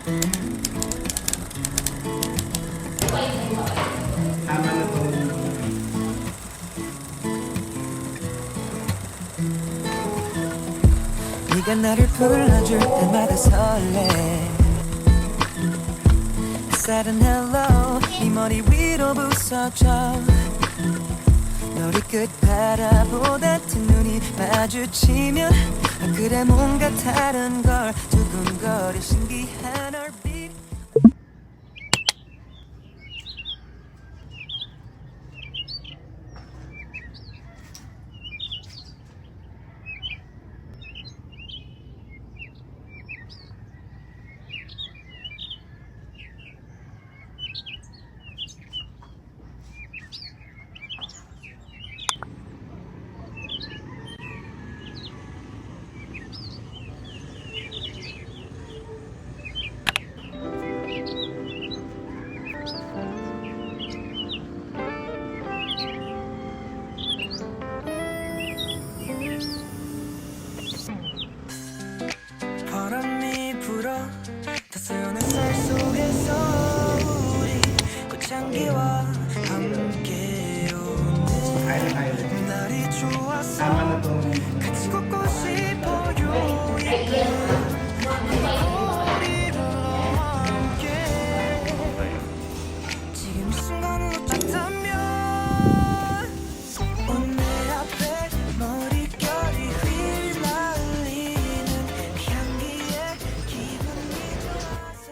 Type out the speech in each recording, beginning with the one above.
Tama na to. 네가 나를 불러줄 때마다 설레 쌀은 hello 네 머리 위로 부서져 머리끝 바라보다 두 눈이 마주치면 그래 뭔가 다른 걸 두근거리 신기한 얼빛 바람이 불어 타스여는 쌀 속에서 우리 꽃향기와 함께 오는 날이 좋아서 Tama na to. 같이 걷고 싶어요 거리를 함께 지금 이 순간을 놓쳤다면 오늘 앞에 머릿결이 휘날리는 향기에 기분이 좋아서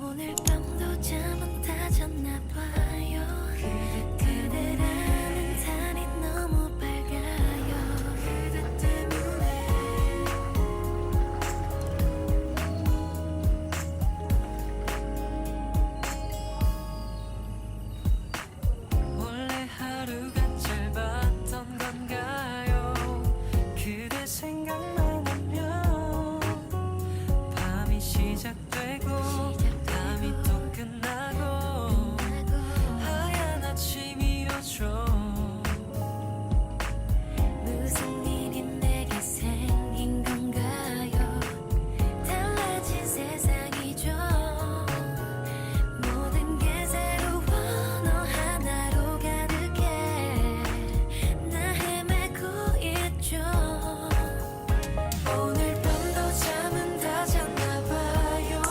오늘 밤도 잠은 다 잤나 봐요. 그대라는 달이 너무 밝아요. 그대 때문에 원래 하루가 짧았던 건가요? 그대 생각만 하면 밤이 시작되고 밤이 또 끝나고 하얀 아침이 오죠. 무슨 일이 내게 생긴 건가요? 달라진 세상이죠. 모든 게 새로워 너 하나로 가득해 나 헤매고 있죠. 오늘 밤도 잠은 다 잤나 봐요.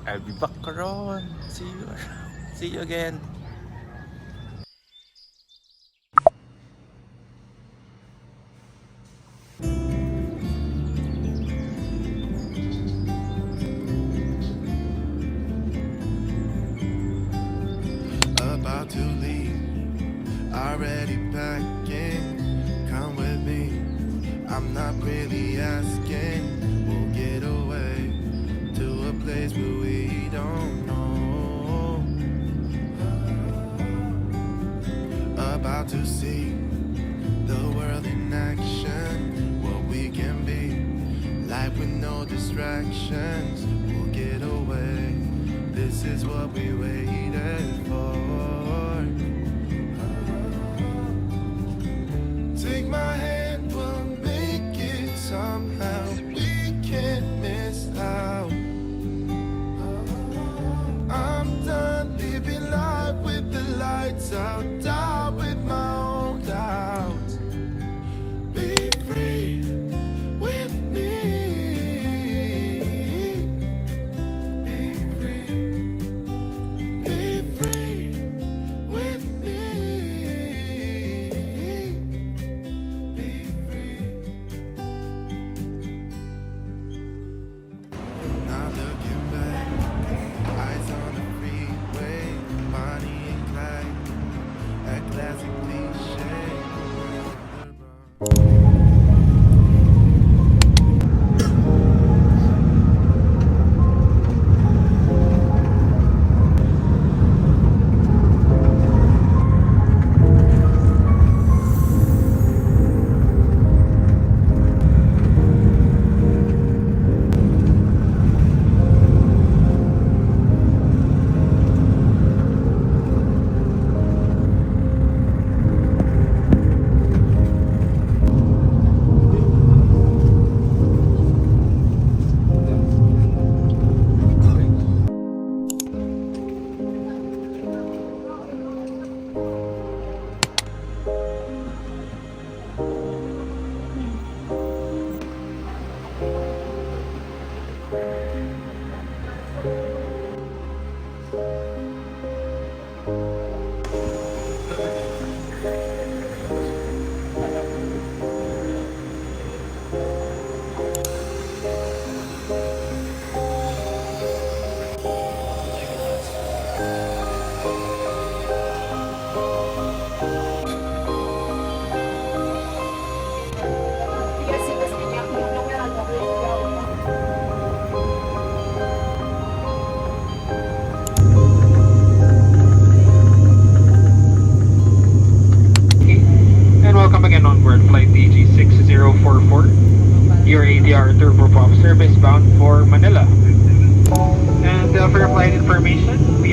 I'll be back, Coron. See you around. See you again. About to leave, already packing. Come with me, I'm not really asking. We'll get away to a place where we don't know. About to see the world in action, what we can be, life with no distractions. We'll get away, this is what we waited for. Take my hand, we'll make it somehow. We can't miss out. I'm done living life with the lights out, die with my own doubts. Be free with me. Be free. Be free with me. Be free. Not looking back, eyes on the freeway, Bonnie and Clyde, that classic cliche.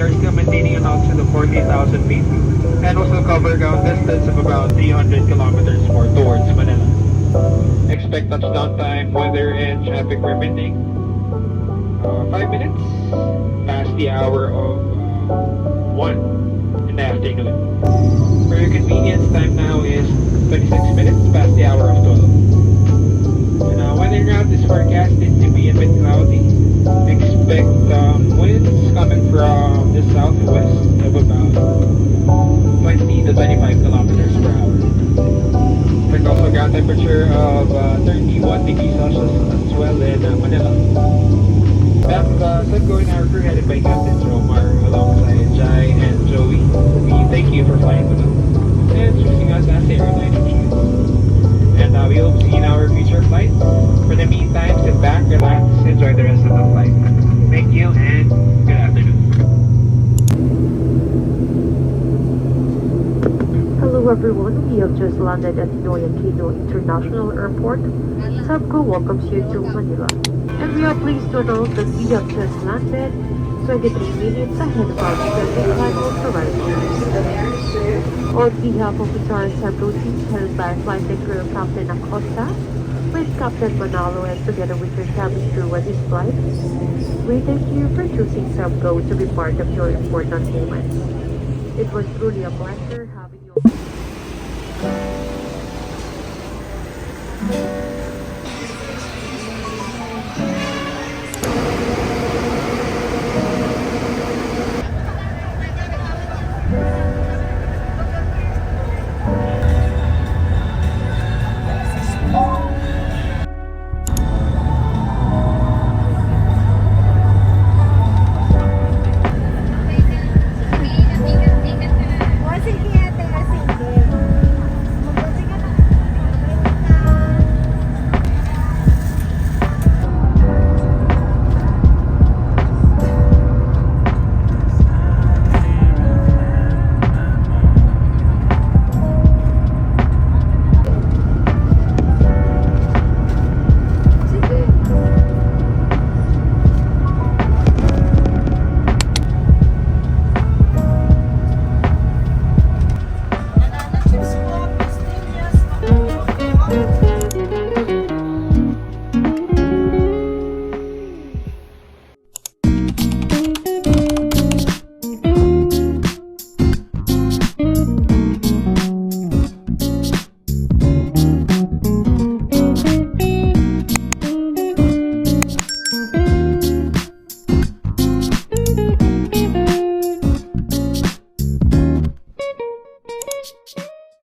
are still maintaining an altitude of 14,000 feet and will still cover a ground distance of about 300 kilometers more towards Manila. Expect touchdown time, weather and traffic permitting, 5 minutes past the hour of 1 in the afternoon. For your convenience, time now is 26 minutes past the hour of 12. And weather route is forecasted to be a bit cloudy. Expect winds coming from the southwest of about 20 to 25 kilometers per hour. Expect also ground temperature of 31 degrees Celsius as well in Manila. Back Sungo and our crew headed by Captain Romar alongside Jai and Joey. We thank you for flying with us and choosing us as the airline of choice. And we hope to see you in our future flights. For the meantime, sit back, relax, enjoy the rest of the flight. Thank you and good afternoon. Hello everyone, we have just landed at Ninoy Aquino International Airport. Subco welcomes you to Manila. And we are pleased to announce that we have just landed 23 minutes ahead of our scheduled time of arrival. On behalf of the entire Subco team headed by Flight and Crew Captain Acosta, with Captain Manalo and together with your cabin crew on this flight, we thank you for choosing Subco to be part of your important moments. It was truly a pleasure having you.